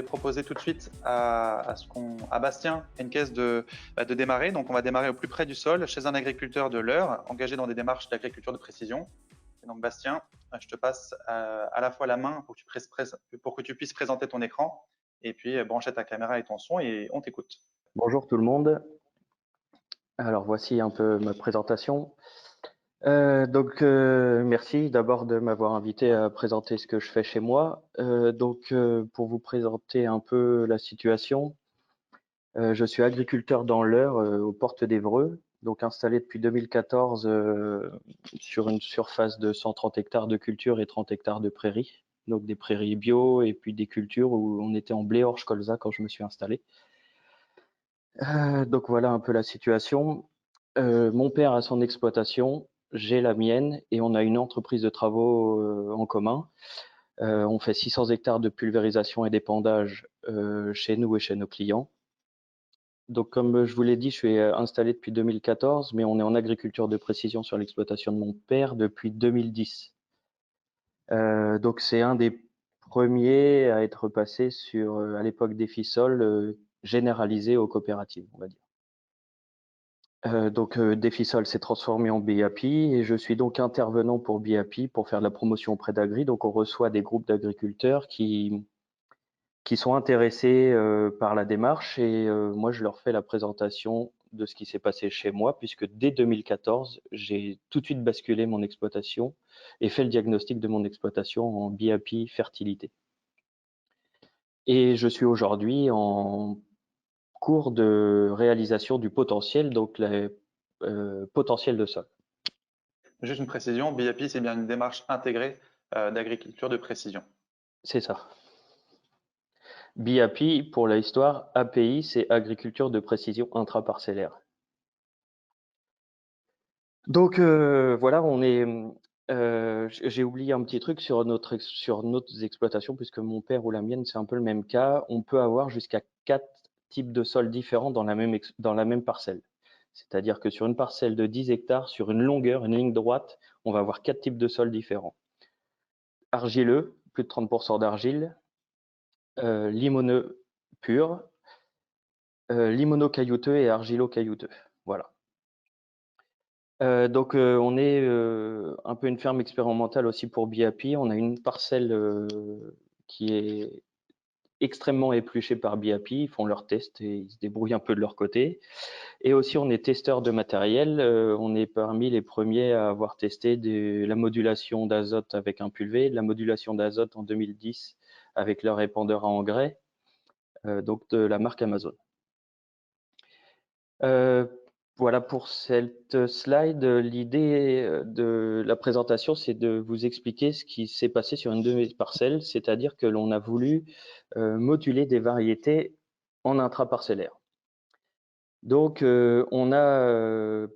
proposer tout de suite à Bastien et Nkes de démarrer. Donc, on va démarrer au plus près du sol, chez un agriculteur de l'Eure, engagé dans des démarches d'agriculture de précision. Et donc, Bastien, je te passe à la fois la main pour que tu puisses présenter ton écran et puis brancher ta caméra et ton son, et on t'écoute. Bonjour tout le monde. Alors voici un peu ma présentation. Merci d'abord de m'avoir invité à présenter ce que je fais chez moi. Pour vous présenter un peu la situation, je suis agriculteur dans l'Eure, aux Portes d'Évreux, donc installé depuis 2014 sur une surface de 130 hectares de culture et 30 hectares de prairies, donc des prairies bio et puis des cultures où on était en blé orge colza quand je me suis installé. Donc voilà un peu la situation. Mon père a son exploitation, j'ai la mienne et on a une entreprise de travaux en commun. On fait 600 hectares de pulvérisation et d'épandage chez nous et chez nos clients. Donc comme je vous l'ai dit, je suis installé depuis 2014, mais on est en agriculture de précision sur l'exploitation de mon père depuis 2010. Donc c'est un des premiers à être passé sur, à l'époque des FISOL, généralisé aux coopératives, on va dire. Defisol s'est transformé en BIAPI et je suis donc intervenant pour BIAPI pour faire de la promotion auprès d'Agri. Donc on reçoit des groupes d'agriculteurs qui sont intéressés par la démarche et moi je leur fais la présentation de ce qui s'est passé chez moi, puisque dès 2014 j'ai tout de suite basculé mon exploitation et fait le diagnostic de mon exploitation en BIAPI fertilité. Et je suis aujourd'hui en cours de réalisation du potentiel, donc potentiel de sol. Juste une précision, BIAPI, c'est bien une démarche intégrée d'agriculture de précision. C'est ça. BIAPI, pour la histoire, API, c'est agriculture de précision intraparcellaire. Donc voilà, j'ai oublié un petit truc sur notre exploitation, puisque mon père ou la mienne, c'est un peu le même cas. On peut avoir jusqu'à 4 types de sols différents dans la même parcelle. C'est-à-dire que sur une parcelle de 10 hectares, sur une longueur, une ligne droite, on va avoir 4 types de sols différents. Argileux, plus de 30% d'argile, limoneux pur, limono-caillouteux et argilo-caillouteux. Voilà. On est un peu une ferme expérimentale aussi pour BIAPI. On a une parcelle qui est extrêmement épluchée par BIAPI. Ils font leurs tests et ils se débrouillent un peu de leur côté. Et aussi, on est testeur de matériel. On est parmi les premiers à avoir testé la modulation d'azote avec un pulvé, la modulation d'azote en 2010 avec leur répandeur à engrais, donc de la marque Amazon. Voilà pour cette slide. L'idée de la présentation, c'est de vous expliquer ce qui s'est passé sur une de mes parcelles, c'est-à-dire que l'on a voulu moduler des variétés en intraparcellaire. Donc, on a,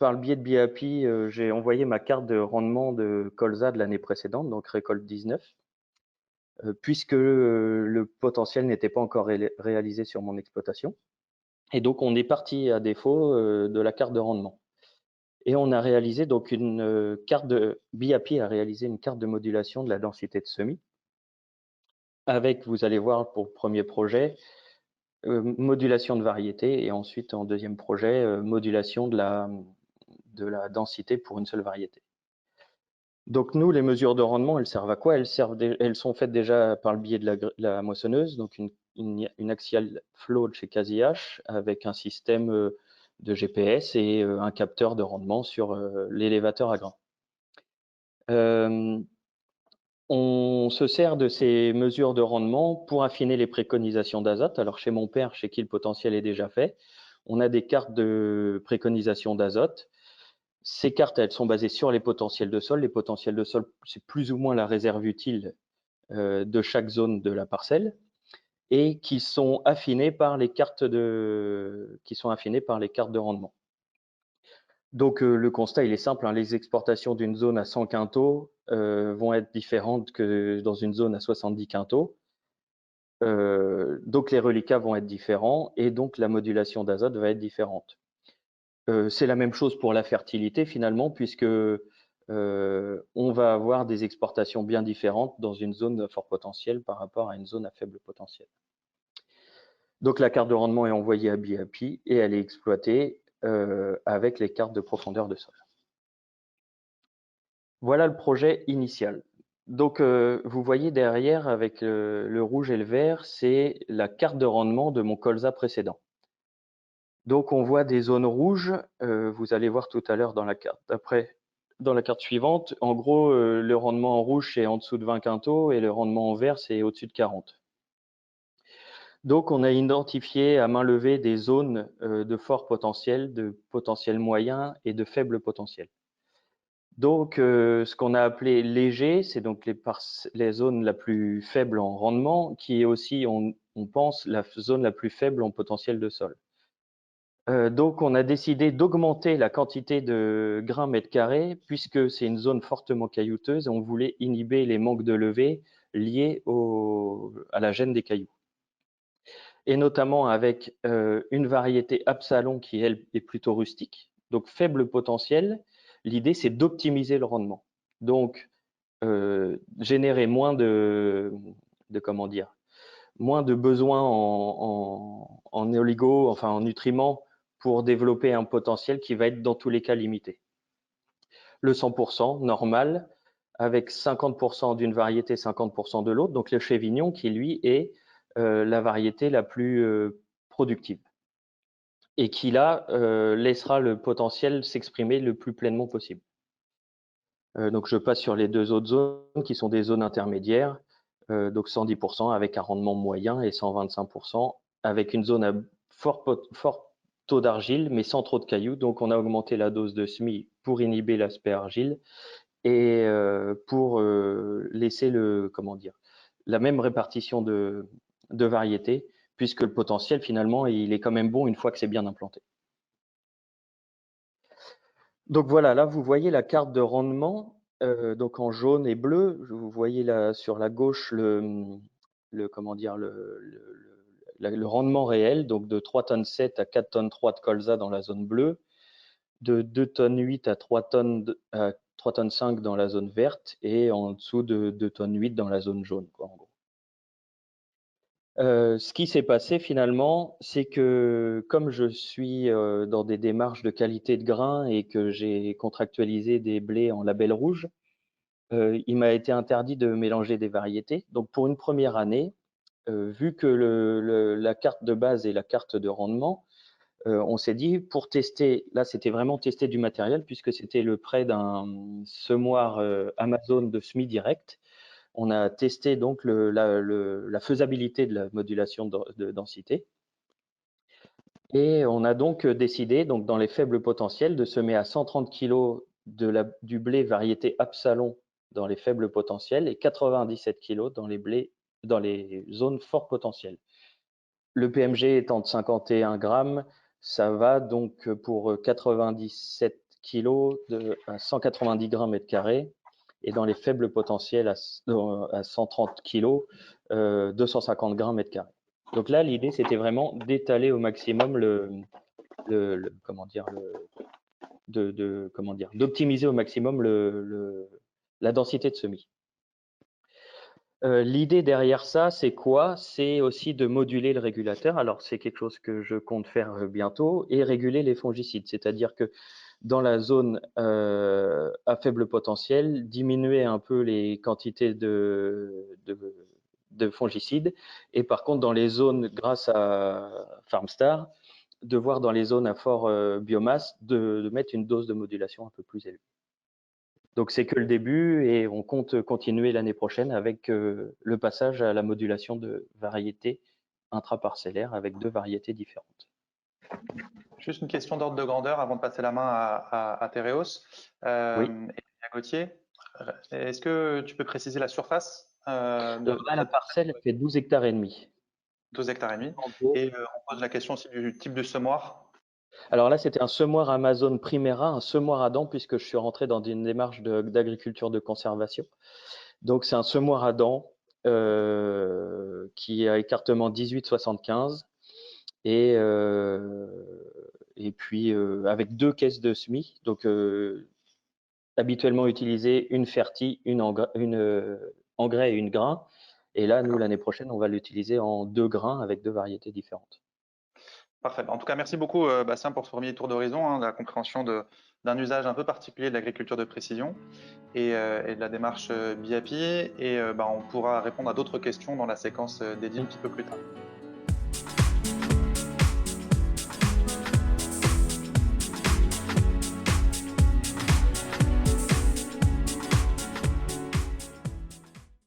par le biais de BIAPI, j'ai envoyé ma carte de rendement de colza de l'année précédente, donc récolte 19, puisque le potentiel n'était pas encore réalisé sur mon exploitation. Et donc, on est parti à défaut de la carte de rendement. Et on a réalisé donc BIAPI a réalisé une carte de modulation de la densité de semis avec, vous allez voir pour le premier projet, modulation de variété et ensuite en deuxième projet, modulation de la densité pour une seule variété. Donc nous, les mesures de rendement, elles servent à quoi? Elles sont faites déjà par le biais de la moissonneuse, donc une axial flow de chez CasiH avec un système de GPS et un capteur de rendement sur l'élévateur à grains. On se sert de ces mesures de rendement pour affiner les préconisations d'azote. Alors chez mon père, chez qui le potentiel est déjà fait, on a des cartes de préconisation d'azote. Ces cartes, elles sont basées sur les potentiels de sol. Les potentiels de sol, c'est plus ou moins la réserve utile de chaque zone de la parcelle et qui sont affinées par les cartes de rendement. Donc le constat, il est simple, hein, les exportations d'une zone à 100 quintaux vont être différentes que dans une zone à 70 quintaux. Donc les reliquats vont être différents et donc la modulation d'azote va être différente. C'est la même chose pour la fertilité finalement, puisque on va avoir des exportations bien différentes dans une zone à fort potentiel par rapport à une zone à faible potentiel. Donc la carte de rendement est envoyée à BIAPI et elle est exploitée avec les cartes de profondeur de sol. Voilà le projet initial. Donc vous voyez derrière avec le rouge et le vert, c'est la carte de rendement de mon colza précédent. Donc on voit des zones rouges, vous allez voir tout à l'heure dans la carte d'après, dans la carte suivante. En gros, le rendement en rouge, c'est en dessous de 20 quintaux et le rendement en vert, c'est au-dessus de 40. Donc on a identifié à main levée des zones de fort potentiel, de potentiel moyen et de faible potentiel. Donc ce qu'on a appelé léger, c'est donc les zones la plus faible en rendement, qui est aussi, on pense, la zone la plus faible en potentiel de sol. Donc on a décidé d'augmenter la quantité de grains mètre carré puisque c'est une zone fortement caillouteuse et on voulait inhiber les manques de levée liés à la gêne des cailloux. Et notamment avec une variété Absalon qui, elle, est plutôt rustique, donc faible potentiel. L'idée, c'est d'optimiser le rendement. Donc, générer moins comment dire, moins de besoins en oligo, enfin en nutriments, pour développer un potentiel qui va être dans tous les cas limité. Le 100% normal, avec 50% d'une variété, 50% de l'autre, donc le Chévignon qui, lui, est la variété la plus productive et qui, là, laissera le potentiel s'exprimer le plus pleinement possible. Donc, je passe sur les deux autres zones qui sont des zones intermédiaires, donc 110% avec un rendement moyen et 125% avec une zone à fort taux d'argile, mais sans trop de cailloux. Donc, on a augmenté la dose de SMI pour inhiber l'aspect argile et pour laisser la même répartition de variétés, puisque le potentiel, finalement, il est quand même bon une fois que c'est bien implanté. Donc voilà, là, vous voyez la carte de rendement, donc en jaune et bleu. Vous voyez là, sur la gauche comment dire, le rendement réel, donc de 3,7 tonnes à 4,3 tonnes de colza dans la zone bleue, de 2,8 tonnes à 3 tonnes, 3,5 tonnes dans la zone verte et en dessous de 2,8 tonnes dans la zone jaune, quoi, en gros. Ce qui s'est passé finalement, c'est que comme je suis dans des démarches de qualité de grain et que j'ai contractualisé des blés en label rouge, il m'a été interdit de mélanger des variétés. Donc pour une première année, vu que la carte de base est la carte de rendement, on s'est dit pour tester, là c'était vraiment tester du matériel puisque c'était le prêt d'un semoir Amazon de semis direct. On a testé donc la faisabilité de la modulation de densité. Et on a donc décidé, donc dans les faibles potentiels, de semer à 130 kg du blé variété Absalon dans les faibles potentiels et 97 kg dans les zones fort potentielles. Le PMG étant de 51 grammes, ça va donc pour 97 kg à 190 grammes mètre carré et dans les faibles potentiels à 130 kg, 250 grammes mètre carré. Donc là, l'idée, c'était vraiment d'étaler au maximum d'optimiser au maximum la densité de semis. L'idée derrière ça, c'est quoi? C'est aussi de moduler le régulateur. Alors, c'est quelque chose que je compte faire bientôt et réguler les fongicides. C'est-à-dire que dans la zone à faible potentiel, diminuer un peu les quantités de fongicides. Et par contre, dans les zones, grâce à FarmStar, de voir dans les zones à fort biomasse, de mettre une dose de modulation un peu plus élevée. Donc, c'est que le début et on compte continuer l'année prochaine avec le passage à la modulation de variétés intraparcellaires avec 2 variétés différentes. Juste une question d'ordre de grandeur avant de passer la main à Théréos Oui. et à Gauthier. Est-ce que tu peux préciser la surface Alors là, la parcelle fait 12 hectares et demi. 12 hectares et demi. En gros. Et on pose la question aussi du type de semoir. Alors là, c'était un semoir Amazon Primera, un semoir à dents, puisque je suis rentré dans une démarche d'agriculture de conservation. Donc, c'est un semoir à dents qui a écartement 18-75 et puis avec 2 caisses de semis. Donc, habituellement utiliser une fertie, engrais et une grain. Et là, nous, D'accord. l'année prochaine, on va l'utiliser en 2 grains avec 2 variétés différentes. Parfait. En tout cas, merci beaucoup, Bastien, pour ce premier tour d'horizon, hein, de la compréhension d'un usage un peu particulier de l'agriculture de précision et de la démarche BIAPI. Et on pourra répondre à d'autres questions dans la séquence dédiée un Mmh. petit peu plus tard.